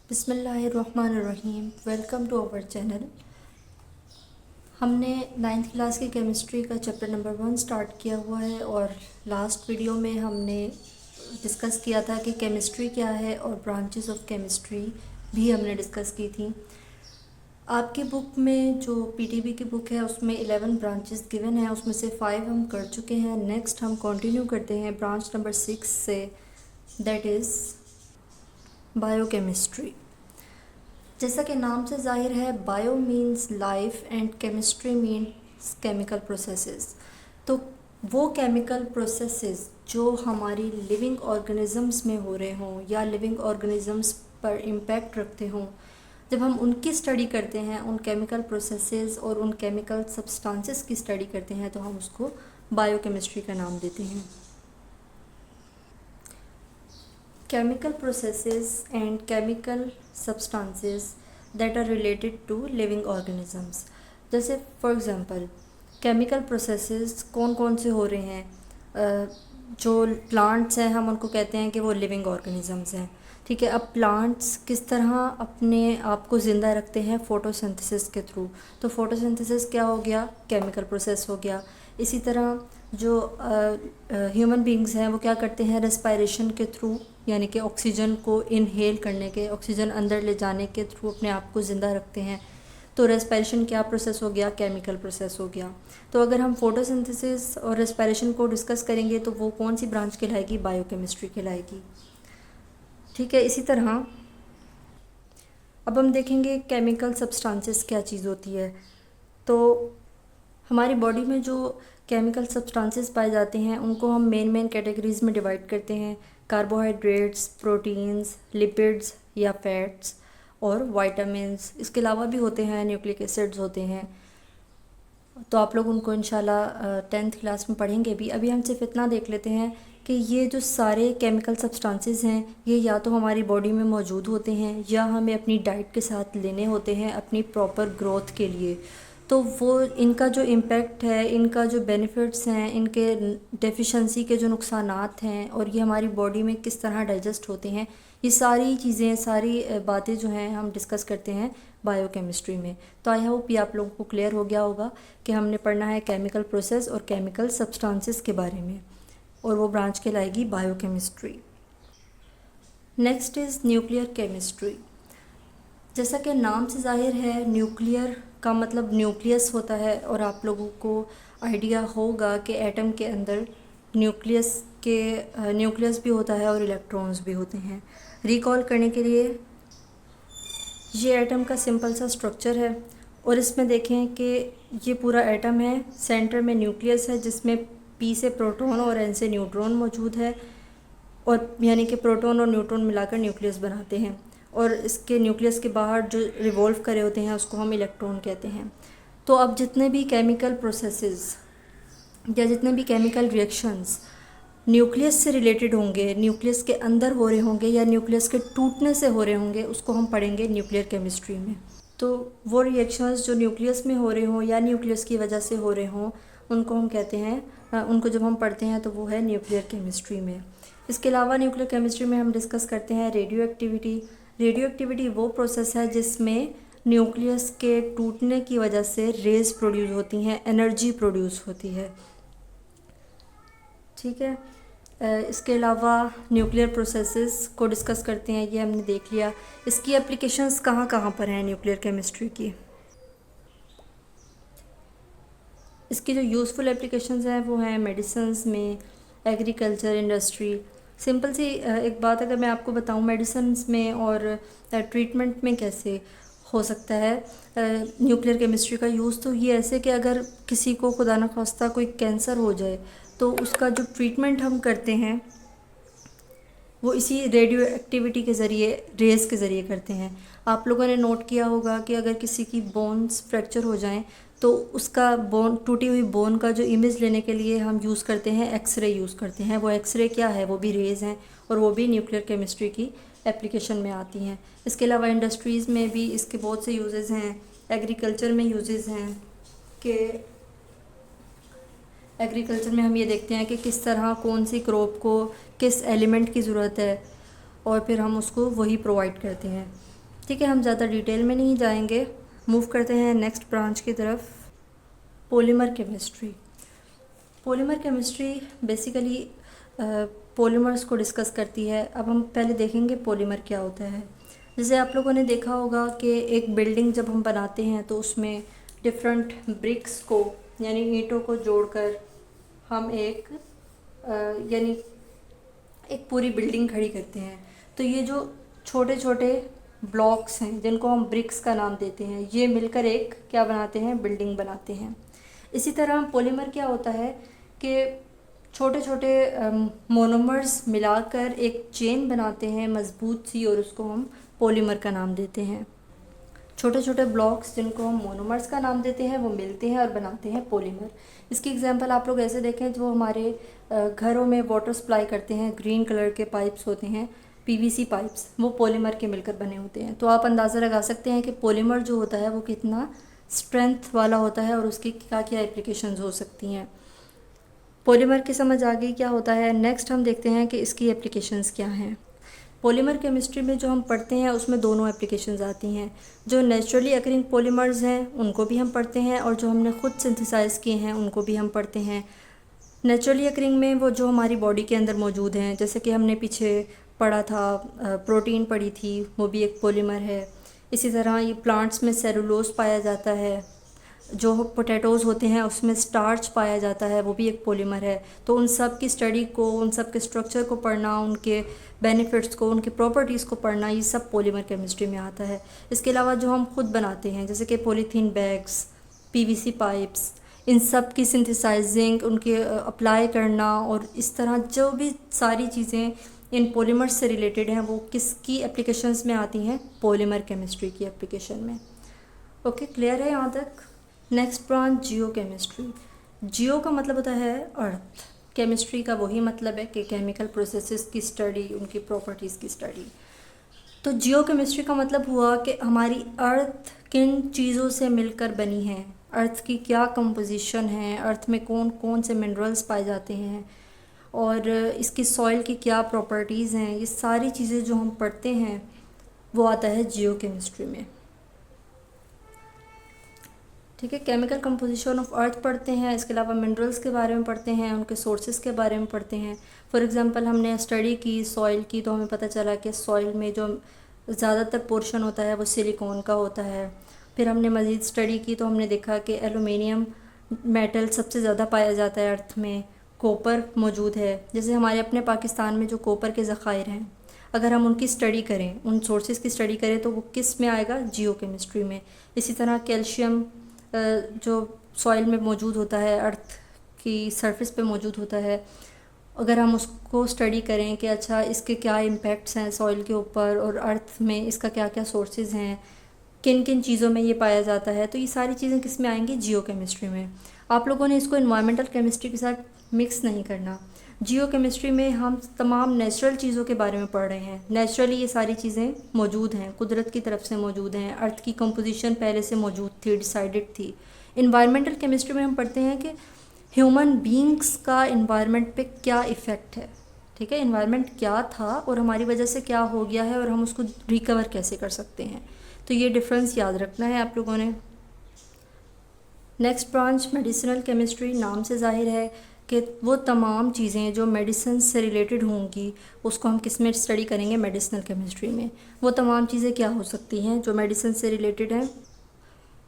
बिस्मिल्लाहिर्रहमानिर्रहीम। Welcome to our channel. हमने 9th class की केमिस्ट्री का चैप्टर नंबर 1 स्टार्ट किया हुआ है और लास्ट वीडियो में हमने डिस्कस किया था कि केमिस्ट्री क्या है और ब्रांचेस ऑफ केमिस्ट्री भी हमने डिस्कस की थी। आपकी बुक में जो पीटीबी की बुक है उसमें 11 ब्रांचेस गिवन है, उसमें से 5 हम कर चुके हैं। नेक्स्ट हम कंटिन्यू करते हैं ब्रांच नंबर 6 से, दैट इज़ बायोकेमिस्ट्री। जैसा कि नाम से ज़ाहिर है, bio means life and chemistry means chemical processes. तो वो केमिकल प्रोसेसेस जो हमारी लिविंग ऑर्गेनिज़म्स में हो रहे हों या लिविंग ऑर्गेनिज़म्स पर इम्पैक्ट रखते हों, जब हम उनकी स्टडी करते हैं, उन केमिकल प्रोसेसेस और उन केमिकल सब्सटेंसेस की स्टडी करते हैं, तो हम उसको बायोकेमिस्ट्री का नाम देते हैं। Chemical processes and chemical substances that are related to living organisms। जैसे फॉर एग्ज़ाम्पल केमिकल प्रोसेसेस कौन कौन से हो रहे हैं। जो प्लांट्स हैं हम उनको कहते हैं कि वो लिविंग ऑर्गेनिजम्स हैं। ठीक है, अब प्लांट्स किस तरह अपने आप को ज़िंदा रखते हैं? फोटोसिंथेसिस के थ्रू। तो फोटोसिंथेसिस क्या हो गया? केमिकल प्रोसेस हो गया। इसी तरह जो ह्यूमन बींग्स हैं वो क्या करते हैं? रेस्पायरेशन के थ्रू, यानी कि ऑक्सीजन को इनहेल करने के, ऑक्सीजन अंदर ले जाने के थ्रू अपने आप को ज़िंदा रखते हैं। तो रेस्पायरेशन क्या प्रोसेस हो गया? केमिकल प्रोसेस हो गया। तो अगर हम फोटोसिंथेसिस और रेस्पायरेशन को डिस्कस करेंगे तो वो कौन सी ब्रांच कहलाएगी? बायोकेमिस्ट्री कहलाएगी। ठीक है, इसी तरह अब हम देखेंगे केमिकल सब्सटेंसेस क्या चीज़ होती है। तो हमारी बॉडी में जो केमिकल सब्सटेंसेस पाए जाते हैं उनको हम मेन कैटेगरीज़ में डिवाइड करते हैं: कार्बोहाइड्रेट्स, प्रोटीन्स, लिपिड्स या फैट्स और वाइटामिन्स। इसके अलावा भी होते हैं न्यूक्लिक एसिड्स होते हैं। तो आप लोग उनको इंशाल्लाह 10th क्लास में पढ़ेंगे भी। अभी हम सिर्फ इतना देख लेते हैं कि ये जो सारे केमिकल सब्सटेंसेस हैं ये या तो हमारी बॉडी में मौजूद होते हैं या हमें अपनी डाइट के साथ लेने होते हैं अपनी प्रॉपर ग्रोथ के लिए। तो वो इनका जो इम्पेक्ट है, इनका जो बेनिफिट्स हैं, इनके डेफिशिएंसी के जो नुकसानात हैं और ये हमारी बॉडी में किस तरह डाइजेस्ट होते हैं, ये सारी चीज़ें, सारी बातें जो हैं हम डिस्कस करते हैं बायोकेमिस्ट्री में। तो आई होप ये आप लोगों को क्लियर हो गया होगा कि हमने पढ़ना है केमिकल प्रोसेस और केमिकल सब्सटेंसेस के बारे में, और वो ब्रांच कहलाएगी biochemistry. Next is nuclear chemistry. जैसा कि नाम से ज़ाहिर है, न्यूक्लियर का मतलब न्यूक्लियस होता है, और आप लोगों को आइडिया होगा कि एटम के अंदर न्यूक्लियस भी होता है और इलेक्ट्रॉन्स भी होते हैं। रिकॉल करने के लिए, ये एटम का सिंपल सा स्ट्रक्चर है और इसमें देखें कि ये पूरा एटम है, सेंटर में न्यूक्लियस है जिसमें पी से प्रोटॉन और एन से न्यूट्रॉन मौजूद है, और यानी कि प्रोटॉन और न्यूट्रॉन मिलाकर न्यूक्लियस बनाते हैं। और इसके न्यूक्लियस के बाहर जो रिवॉल्व करे होते हैं उसको हम इलेक्ट्रॉन कहते हैं। तो अब जितने भी केमिकल प्रोसेसेस या जितने भी केमिकल रिएक्शंस न्यूक्लियस से रिलेटेड होंगे, न्यूक्लियस के अंदर हो रहे होंगे या न्यूक्लियस के टूटने से हो रहे होंगे, उसको हम पढ़ेंगे न्यूक्लियर केमिस्ट्री में। तो वो रिएक्शंस जो न्यूक्लियस में हो रहे हों या न्यूक्लियस की वजह से हो रहे हों, उनको हम कहते हैं, उनको जब हम पढ़ते हैं तो वो है न्यूक्लियर केमिस्ट्री में। इसके अलावा न्यूक्लियर केमिस्ट्री में हम डिस्कस करते हैं रेडियो एक्टिविटी। रेडियो एक्टिविटी वो प्रोसेस है जिसमें न्यूक्लियस के टूटने की वजह से रेज प्रोड्यूस होती हैं, एनर्जी प्रोड्यूस होती है। ठीक है, इसके अलावा न्यूक्लियर प्रोसेसेस को डिस्कस करते हैं, ये हमने देख लिया। इसकी एप्लीकेशंस कहाँ कहाँ पर हैं न्यूक्लियर केमिस्ट्री की? इसकी जो यूज़फुल एप्लीकेशंस हैं वो हैं मेडिसिन्स में, एग्रीकल्चर, इंडस्ट्री। सिंपल सी एक बात अगर मैं आपको बताऊं, मेडिसिन्स में और ट्रीटमेंट में कैसे हो सकता है न्यूक्लियर केमिस्ट्री का यूज़, तो ये ऐसे कि अगर किसी को खुदा न खास्ता कोई कैंसर हो जाए तो उसका जो ट्रीटमेंट हम करते हैं वो इसी रेडियो एक्टिविटी के ज़रिए, रेज़ के ज़रिए करते हैं। आप लोगों ने नोट किया होगा कि अगर किसी की बोन्स फ्रैक्चर हो जाएं तो उसका टूटी हुई बोन का जो इमेज लेने के लिए हम यूज़ करते हैं, एक्सरे यूज़ करते हैं। वो एक्सरे क्या है? वो भी रेज़ हैं और वो भी न्यूक्लियर केमिस्ट्री की एप्लीकेशन में आती हैं। इसके अलावा इंडस्ट्रीज़ में भी इसके बहुत से यूजेस हैं। एग्रीकल्चर में यूजेस हैं कि एग्रीकल्चर में हम ये देखते हैं कि किस तरह कौन सी क्रॉप को किस एलिमेंट की ज़रूरत है और फिर हम उसको वही प्रोवाइड करते हैं। ठीक है, हम ज़्यादा डिटेल में नहीं जाएंगे, मूव करते हैं नेक्स्ट ब्रांच की तरफ, polymer chemistry. Polymer chemistry basically polymers को डिस्कस करती है। अब हम पहले देखेंगे पॉलीमर क्या होता है। जैसे आप लोगों ने देखा होगा कि एक बिल्डिंग जब हम बनाते हैं तो उसमें डिफरेंट ब्रिक्स को यानी ईंटों को जोड़कर हम यानी एक पूरी बिल्डिंग खड़ी करते हैं। तो ये जो छोटे छोटे ब्लॉक्स हैं जिनको हम ब्रिक्स का नाम देते हैं, ये मिलकर एक क्या बनाते हैं, बिल्डिंग बनाते हैं। इसी तरह पॉलीमर क्या होता है कि छोटे छोटे मोनोमर्स मिलाकर एक चेन बनाते हैं मज़बूत सी, और उसको हम पॉलीमर का नाम देते हैं। छोटे छोटे ब्लॉक्स जिनको हम मोनोमर्स का नाम देते हैं वो मिलते हैं और बनाते हैं पॉलीमर। इसकी एग्जांपल आप लोग ऐसे देखें, जो हमारे घरों में वाटर सप्लाई करते हैं, ग्रीन कलर के पाइप्स होते हैं, पीवीसी पाइप्स, वो पॉलीमर के मिलकर बने होते हैं। तो आप अंदाज़ा लगा सकते हैं कि पॉलीमर जो होता है वो कितना स्ट्रेंथ वाला होता है और उसकी क्या क्या एप्लीकेशंस हो सकती हैं। पॉलीमर की समझ आ गई क्या होता है। नेक्स्ट हम देखते हैं कि इसकी एप्लीकेशंस क्या हैं। पॉलीमर केमिस्ट्री में जो हम पढ़ते हैं उसमें दोनों एप्लीकेशंस आती हैं। जो नेचुरली अकरिंग पॉलीमर्स हैं उनको भी हम पढ़ते हैं, और जो हमने खुद सिंथेसाइज़ किए हैं उनको भी हम पढ़ते हैं। नेचुरली अकरिंग में वो जो हमारी बॉडी के अंदर मौजूद हैं, जैसे कि हमने पीछे पढ़ा था, प्रोटीन पढ़ी थी, वो भी एक पॉलीमर है। इसी तरह ये प्लांट्स में सेलुलोज पाया जाता है, जो पोटैटोज़ होते हैं उसमें स्टार्च पाया जाता है, वो भी एक पॉलीमर है। तो उन सब की स्टडी को, उन सब के स्ट्रक्चर को पढ़ना, उनके बेनिफिट्स को, उनकी प्रॉपर्टीज़ को पढ़ना, ये सब पॉलीमर केमिस्ट्री में आता है। इसके अलावा जो हम खुद बनाते हैं जैसे कि पॉलीथीन बैग्स, पीवीसी पाइप्स, इन सब की सिंथेसाइजिंग, उनके अप्लाई करना, और इस तरह जो भी सारी चीज़ें इन पॉलीमर्स से रिलेटेड हैं वो किसकी एप्लीकेशंस में आती हैं, पॉलीमर केमिस्ट्री की एप्लीकेशन में। ओके, क्लियर है यहाँ तक। नेक्स्ट ब्रांच जियो केमिस्ट्री। जियो का मतलब होता है अर्थ, केमिस्ट्री का वही मतलब है कि केमिकल प्रोसेसेस की स्टडी, उनकी प्रॉपर्टीज़ की स्टडी। तो जियो केमिस्ट्री का मतलब हुआ कि हमारी अर्थ किन चीज़ों से मिलकर बनी है, अर्थ की क्या कंपोजिशन है, अर्थ में कौन कौन से मिनरल्स पाए जाते हैं, और इसकी सॉइल की क्या प्रॉपर्टीज़ हैं, ये सारी चीज़ें जो हम पढ़ते हैं वो आता है जियो केमिस्ट्री में। ठीक है, केमिकल कंपोजिशन ऑफ अर्थ पढ़ते हैं, इसके अलावा मिनरल्स के बारे में पढ़ते हैं, उनके सोर्सेज के बारे में पढ़ते हैं। फॉर एग्जांपल हमने स्टडी की सॉइल की, तो हमें पता चला कि सॉइल में जो ज़्यादातर पोर्शन होता है वो सिलिकॉन का होता है। फिर हमने मज़ीद स्टडी की तो हमने देखा कि एलुमिनियम मेटल सबसे ज़्यादा पाया जाता है अर्थ में, कॉपर मौजूद है। जैसे हमारे अपने पाकिस्तान में जो कॉपर के ज़खायर हैं, अगर हम उनकी स्टडी करें, उन सोर्सेज की स्टडी करें, तो वो किस में आएगा, जियो केमिस्ट्री में। इसी तरह कैल्शियम जो सॉइल में मौजूद होता है, अर्थ की सरफेस पे मौजूद होता है, अगर हम उसको स्टडी करें कि अच्छा इसके क्या इम्पेक्ट्स हैं सॉइल के ऊपर, और अर्थ में इसका क्या क्या सोर्सेज हैं, किन किन चीज़ों में ये पाया जाता है, तो ये सारी चीज़ें किस में आएंगी, जियो केमिस्ट्री में। आप लोगों ने इसको इन्वायरमेंटल केमिस्ट्री के साथ मिक्स नहीं करना। जियो केमिस्ट्री में हम तमाम नेचुरल चीज़ों के बारे में पढ़ रहे हैं। नेचुरली ये सारी चीज़ें मौजूद हैं, कुदरत की तरफ से मौजूद हैं, अर्थ की कंपोजिशन पहले से मौजूद थी, डिसाइडेड थी। इन्वायरमेंटल केमिस्ट्री में हम पढ़ते हैं कि ह्यूमन बींग्स का इन्वायरमेंट पे क्या इफ़ेक्ट है। ठीक है, इन्वायरमेंट क्या था और हमारी वजह से क्या हो गया है, और हम उसको रिकवर कैसे कर सकते हैं। तो ये डिफरेंस याद रखना है आप लोगों ने। Next branch medicinal chemistry. नाम से जाहिर है कि वो तमाम चीज़ें जो मेडिसिन से रिलेटेड होंगी उसको हम किस में स्टडी करेंगे, मेडिसिनल केमिस्ट्री में। वो तमाम चीज़ें क्या हो सकती हैं जो मेडिसिन से रिलेटेड हैं।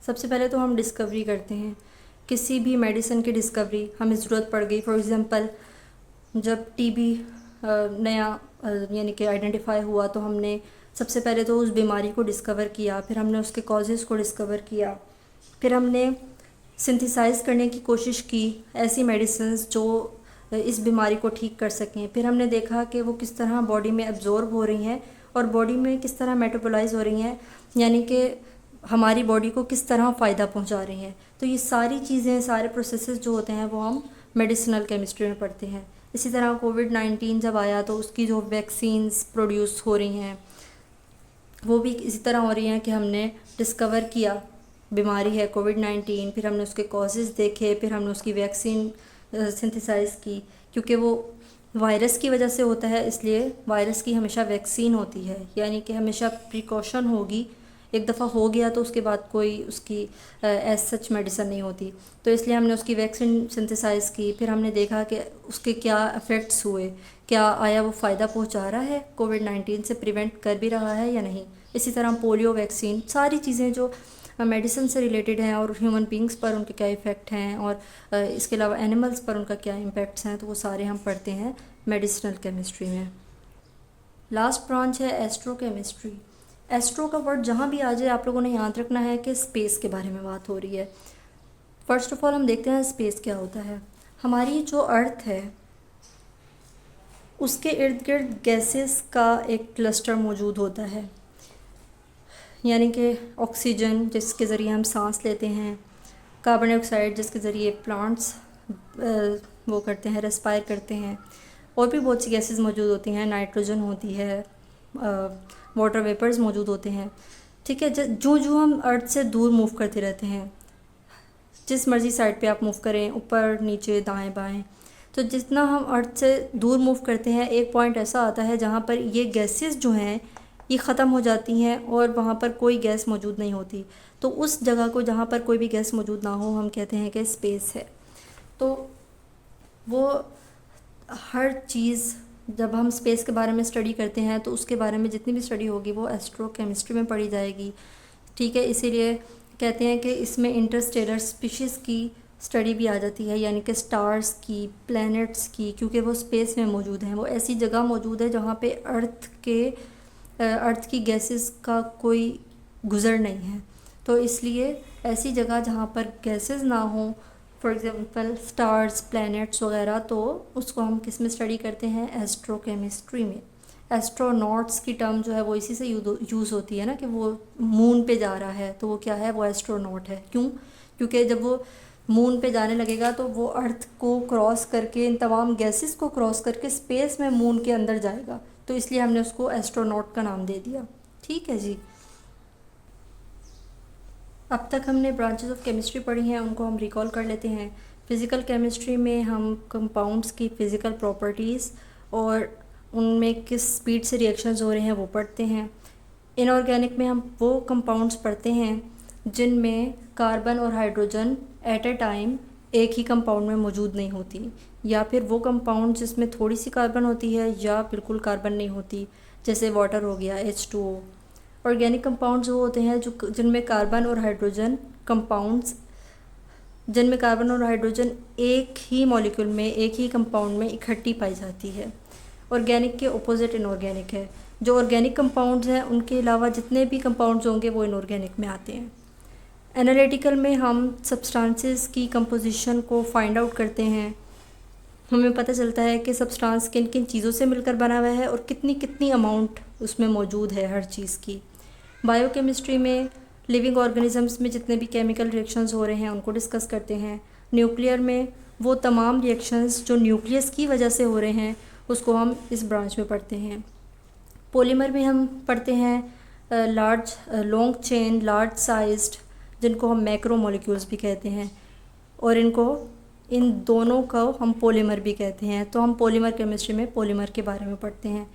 सबसे पहले तो हम डिस्कवरी करते हैं, किसी भी मेडिसिन की डिस्कवरी हमें ज़रूरत पड़ गई। फॉर एग्ज़ाम्पल जब टीबी नया यानी कि आइडेंटिफाई हुआ, तो हमने सबसे पहले तो उस बीमारी को डिस्कवर किया, फिर हमने उसके कॉजेज़ को डिस्कवर किया, फिर हमने सिंथेसाइज़ करने की कोशिश की ऐसी मेडिसिन्स जो इस बीमारी को ठीक कर सकें। फिर हमने देखा कि वो किस तरह बॉडी में एब्जॉर्ब हो रही हैं और बॉडी में किस तरह मेटाबोलाइज हो रही हैं, यानी कि हमारी बॉडी को किस तरह फ़ायदा पहुंचा रही हैं। तो ये सारी चीज़ें, सारे प्रोसेसेस जो होते हैं वो हम मेडिसिनल केमिस्ट्री में पढ़ते हैं। इसी तरह कोविड-19 जब आया तो उसकी जो वैक्सीन्स प्रोड्यूस हो रही हैं वो भी इसी तरह हो रही हैं कि हमने डिस्कवर किया बीमारी है कोविड-19, फिर हमने उसके कॉजेज़ देखे, फिर हमने उसकी वैक्सीन सिंथेसाइज़ की, क्योंकि वो वायरस की वजह से होता है, इसलिए वायरस की हमेशा वैक्सीन होती है, यानी कि हमेशा प्रिकॉशन होगी। एक दफ़ा हो गया तो उसके बाद कोई उसकी एज सच मेडिसिन नहीं होती। तो इसलिए हमने उसकी वैक्सीन सिंथेसाइज़ की, फिर हमने देखा कि उसके क्या इफ़ेक्ट्स हुए, क्या आया वो फ़ायदा पहुंचा रहा है, कोविड-19 से प्रिवेंट कर भी रहा है या नहीं। इसी तरह पोलियो वैक्सीन, सारी चीज़ें जो मेडिसिन से रिलेटेड हैं और ह्यूमन बींग्स पर उनके क्या इफ़ेक्ट हैं और इसके अलावा एनिमल्स पर उनका क्या इम्पेक्ट्स हैं, तो वो सारे हम पढ़ते हैं मेडिसिनल केमिस्ट्री में। लास्ट ब्रांच है एस्ट्रोकेमिस्ट्री। एस्ट्रो का वर्ड जहाँ भी आ जाए आप लोगों ने याद रखना है कि स्पेस के बारे में बात हो रही है। फर्स्ट ऑफ ऑल हम देखते हैं स्पेस क्या होता है। हमारी जो अर्थ है उसके इर्द गिर्द गैसेस का एक क्लस्टर मौजूद होता है, यानी कि ऑक्सीजन जिसके ज़रिए हम सांस लेते हैं, कार्बन डाइऑक्साइड जिसके ज़रिए प्लांट्स वो करते हैं, रेस्पायर करते हैं, और भी बहुत सी गैसेस मौजूद होती हैं, नाइट्रोजन होती है, वाटर वेपर्स मौजूद होते हैं। ठीक है, जो जो हम अर्थ से दूर मूव करते रहते हैं, जिस मर्ज़ी साइड पे आप मूव करें, ऊपर नीचे दाएं बाएं, तो जितना हम अर्थ से दूर मूव करते हैं एक पॉइंट ऐसा आता है जहाँ पर ये गैसेस जो हैं ये ख़त्म हो जाती हैं और वहाँ पर कोई गैस मौजूद नहीं होती। तो उस जगह को जहाँ पर कोई भी गैस मौजूद ना हो हम कहते हैं कि स्पेस है। तो वो हर चीज़ जब हम स्पेस के बारे में स्टडी करते हैं तो उसके बारे में जितनी भी स्टडी होगी वो एस्ट्रोकेमिस्ट्री में पढ़ी जाएगी। ठीक है, इसीलिए कहते हैं कि इसमें इंटरस्टेलर स्पीशीज़ की स्टडी भी आ जाती है, यानी कि स्टार्स की, प्लैनेट्स की, क्योंकि वो स्पेस में मौजूद हैं। वो ऐसी जगह मौजूद है जहाँ पे अर्थ की गैसेस का कोई गुज़र नहीं है। तो इसलिए ऐसी जगह जहाँ पर गैसेस ना हो, फॉर एग्ज़ाम्पल स्टार्स, प्लैनेट्स वगैरह, तो उसको हम किस में स्टडी करते हैं, एस्ट्रोकेमिस्ट्री में। एस्ट्रोनॉट्स की टर्म जो है वो इसी से यूज़ होती है ना, कि वो मून पे जा रहा है तो वो क्या है, वो एस्ट्रोनॉट है। क्यों? क्योंकि जब वो मून पे जाने लगेगा तो वो अर्थ को क्रॉस करके, इन तमाम गैसेस को क्रॉस करके स्पेस में मून के अंदर जाएगा, तो इसलिए हमने उसको एस्ट्रोनॉट का नाम दे दिया। ठीक है जी। अब तक हमने ब्रांचेस ऑफ केमिस्ट्री पढ़ी हैं, उनको हम रिकॉल कर लेते हैं। फ़िज़िकल केमिस्ट्री में हम कंपाउंड्स की फ़िज़िकल प्रॉपर्टीज़ और उनमें किस स्पीड से रिएक्शंस हो रहे हैं वो पढ़ते हैं। इनऑर्गेनिक में हम वो कंपाउंड्स पढ़ते हैं जिनमें कार्बन और हाइड्रोजन एट ए टाइम एक ही कंपाउंड में मौजूद नहीं होती, या फिर वो कंपाउंड जिसमें थोड़ी सी कार्बन होती है या बिल्कुल कार्बन नहीं होती, जैसे वाटर हो गया, H2O। ऑर्गेनिक कंपाउंड्स वो होते हैं जो जिनमें कार्बन और हाइड्रोजन एक ही मॉलिक्यूल में, एक ही कंपाउंड में इकट्ठी पाई जाती है। ऑर्गेनिक के अपोजिट इनऑर्गेनिक है। जो ऑर्गेनिक कंपाउंड्स हैं उनके अलावा जितने भी कंपाउंड्स होंगे वो इनऑर्गेनिक में आते हैं। एनालिटिकल में हम सब्सटेंसेस की कंपोजिशन को फाइंड आउट करते हैं। हमें पता चलता है कि सब्सटेंस किन किन चीज़ों से मिलकर बना हुआ है और कितनी कितनी अमाउंट उसमें मौजूद है हर चीज़ की। बायोकेमिस्ट्री में लिविंग ऑर्गेनिजम्स में जितने भी केमिकल रिएक्शंस हो रहे हैं उनको डिस्कस करते हैं। न्यूक्लियर में वो तमाम रिएक्शंस जो न्यूक्लियस की वजह से हो रहे हैं उसको हम इस ब्रांच में पढ़ते हैं। पॉलीमर में हम पढ़ते हैं लॉन्ग चेन, लार्ज साइज्ड, जिनको हम मैक्रो मॉलिक्यूल्स भी कहते हैं, और इन दोनों को हम पॉलीमर भी कहते हैं। तो हम पॉलीमर केमिस्ट्री में पॉलीमर के बारे में पढ़ते हैं।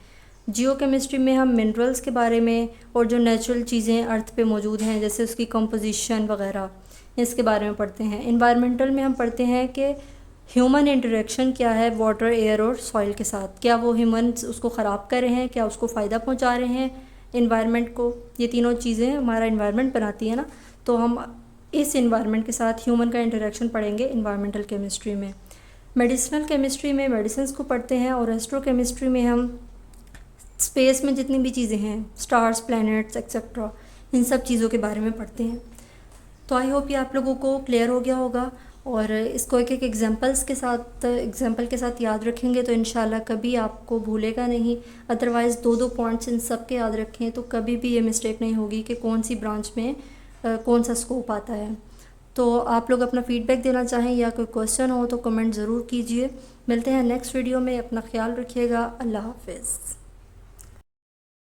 जियोकेमिस्ट्री में हम मिनरल्स के बारे में और जो नेचुरल चीज़ें अर्थ पे मौजूद हैं जैसे उसकी कंपोजिशन वगैरह, इसके बारे में पढ़ते हैं। इन्वायरमेंटल में हम पढ़ते हैं कि ह्यूमन इंटरेक्शन क्या है वाटर, एयर और सॉइल के साथ। क्या वो ह्यूमन्स उसको ख़राब कर रहे हैं, क्या उसको फ़ायदा पहुंचा रहे हैं इन्वायरमेंट को। ये तीनों चीज़ें हमारा इन्वायरमेंट बनाती है ना, तो हम इस इन्वायरमेंट के साथ ह्यूमन का इंटरेक्शन पढ़ेंगे इन्वायरमेंटल केमिस्ट्री में। मेडिसिनल केमिस्ट्री में मेडिसिन्स को पढ़ते हैं, और एस्ट्रोकेमिस्ट्री में हम स्पेस में जितनी भी चीज़ें हैं, स्टार्स, प्लैनेट्स एक्सेट्रा, इन सब चीज़ों के बारे में पढ़ते हैं। तो आई होप ये आप लोगों को क्लियर हो गया होगा, और इसको एक एक एग्जांपल के साथ याद रखेंगे तो इंशाल्लाह कभी आपको भूलेगा नहीं। अदरवाइज़ दो पॉइंट्स इन सब के याद रखें तो कभी भी ये मिस्टेक नहीं होगी कि कौन सी ब्रांच में कौन सा स्कोप आता है। तो आप लोग अपना फ़ीडबैक देना चाहें या कोई क्वेश्चन हो तो कमेंट ज़रूर कीजिए। मिलते हैं नेक्स्ट वीडियो में, अपना ख्याल रखिएगा। अल्लाह हाफ़िज़।